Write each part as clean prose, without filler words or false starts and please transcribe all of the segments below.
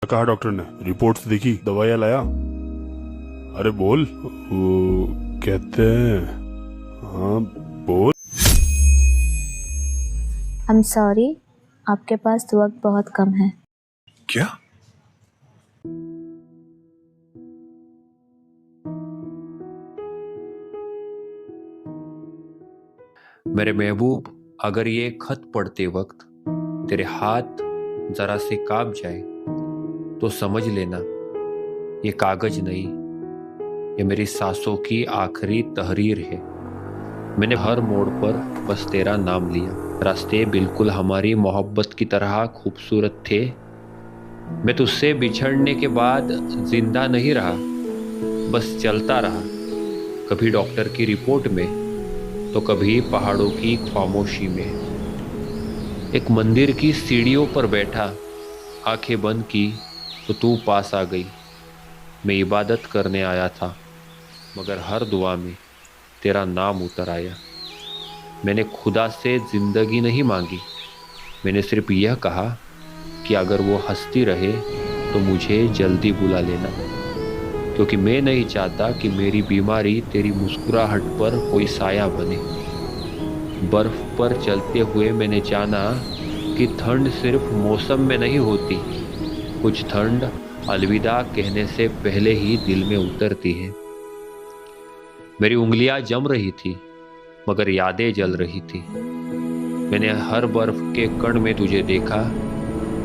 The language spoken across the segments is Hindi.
कहा डॉक्टर ने? रिपोर्ट्स देखी, दवाइयाँ लाया? अरे बोल। वो कहते हैं, हाँ बोल। आई एम सॉरी, आपके पास वक्त बहुत कम है। क्या? मेरे महबूब, अगर ये खत पढ़ते वक्त तेरे हाथ जरा से कांप जाए तो समझ लेना ये कागज नहीं, ये मेरी सांसों की आखिरी तहरीर है। मैंने हर मोड़ पर बस तेरा नाम लिया। रास्ते बिल्कुल हमारी मोहब्बत की तरह खूबसूरत थे। मैं तुझसे बिछड़ने के बाद जिंदा नहीं रहा, बस चलता रहा, कभी डॉक्टर की रिपोर्ट में तो कभी पहाड़ों की खामोशी में। एक मंदिर की सीढ़ियों पर बैठा, आंखें बंद की तो तू पास आ गई। मैं इबादत करने आया था, मगर हर दुआ में तेरा नाम उतर आया। मैंने खुदा से ज़िंदगी नहीं मांगी, मैंने सिर्फ यह कहा कि अगर वो हंसती रहे तो मुझे जल्दी बुला लेना, क्योंकि मैं नहीं चाहता कि मेरी बीमारी तेरी मुस्कुराहट पर कोई साया बने। बर्फ पर चलते हुए मैंने जाना कि ठंड सिर्फ मौसम में नहीं होती, कुछ ठंड अलविदा कहने से पहले ही दिल में उतरती है। मेरी उंगलियां जम रही थी, मगर यादें जल रही थी। मैंने हर बर्फ के कण में तुझे देखा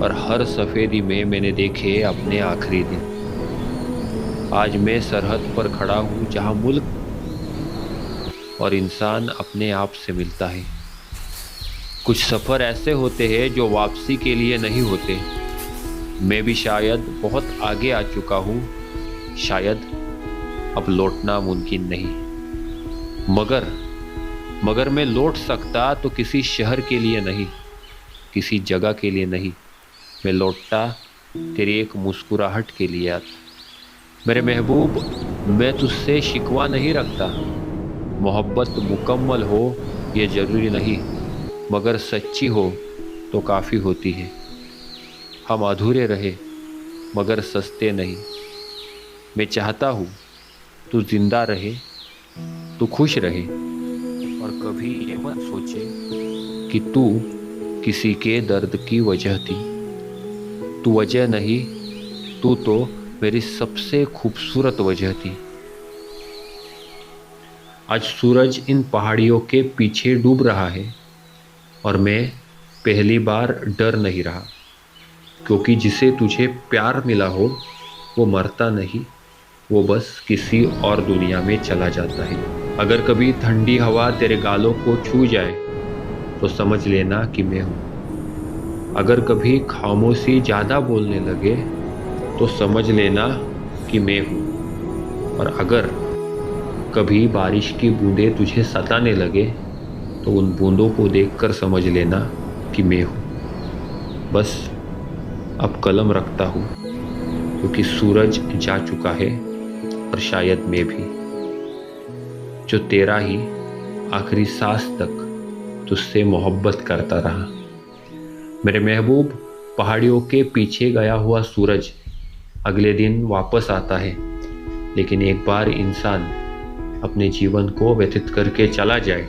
और हर सफ़ेदी में मैंने देखे अपने आखिरी दिन। आज मैं सरहद पर खड़ा हूँ जहाँ मुल्क और इंसान अपने आप से मिलता है। कुछ सफ़र ऐसे होते हैं जो वापसी के लिए नहीं होते। मैं भी शायद बहुत आगे आ चुका हूँ, शायद अब लौटना मुमकिन नहीं। मगर मैं लौट सकता तो किसी शहर के लिए नहीं, किसी जगह के लिए नहीं। मैं लौटता तेरी एक मुस्कुराहट के लिए। मेरे महबूब, मैं तुझसे शिकवा नहीं रखता। मोहब्बत मुकम्मल हो ये ज़रूरी नहीं, मगर सच्ची हो तो काफ़ी होती है। हम अधूरे रहे मगर सस्ते नहीं। मैं चाहता हूँ तू जिंदा रहे, तू खुश रहे, और कभी ये मत सोचे कि तू किसी के दर्द की वजह थी। तू वजह नहीं, तू तो मेरी सबसे खूबसूरत वजह थी। आज सूरज इन पहाड़ियों के पीछे डूब रहा है और मैं पहली बार डर नहीं रहा, क्योंकि जिसे तुझे प्यार मिला हो वो मरता नहीं, वो बस किसी और दुनिया में चला जाता है। अगर कभी ठंडी हवा तेरे गालों को छू जाए तो समझ लेना कि मैं हूँ। अगर कभी खामोशी ज़्यादा बोलने लगे तो समझ लेना कि मैं हूँ। और अगर कभी बारिश की बूंदें तुझे सताने लगे तो उन बूंदों को देखकर समझ लेना कि मैं हूँ। बस अब कलम रखता हूँ, क्योंकि सूरज जा चुका है और शायद मैं भी, जो तेरा ही आखिरी सांस तक तुझसे मोहब्बत करता रहा। मेरे महबूब, पहाड़ियों के पीछे गया हुआ सूरज अगले दिन वापस आता है, लेकिन एक बार इंसान अपने जीवन को व्यतीत करके चला जाए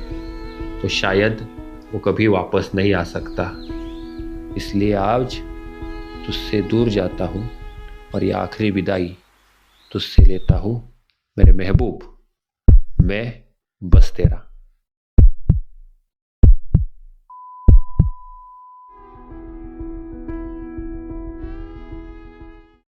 तो शायद वो कभी वापस नहीं आ सकता। इसलिए आज तुझसे दूर जाता हूँ और ये आखिरी विदाई तुझसे लेता हूँ मेरे महबूब। मैं बस तेरा।